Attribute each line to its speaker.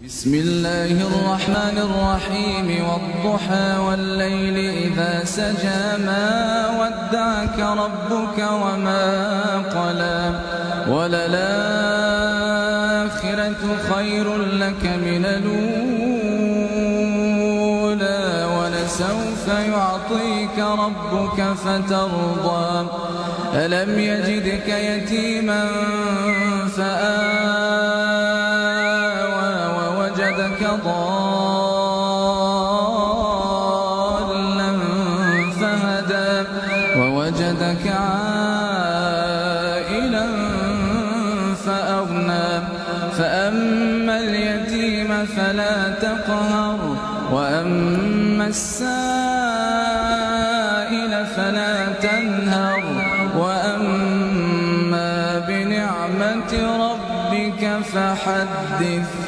Speaker 1: بسم الله الرحمن الرحيم والضحى والليل إذا سجى ما ودعك ربك وما قلى وللآخرة خير لك من الأولى ولسوف يعطيك ربك فترضى ألم يجدك يتيما فآوى ووجدك ضالا فهدى ووجدك عائلا فأغنى فأما اليتيم فلا تقهر وأما السائل فلا تنهر وأما بنعمة ربك فحدث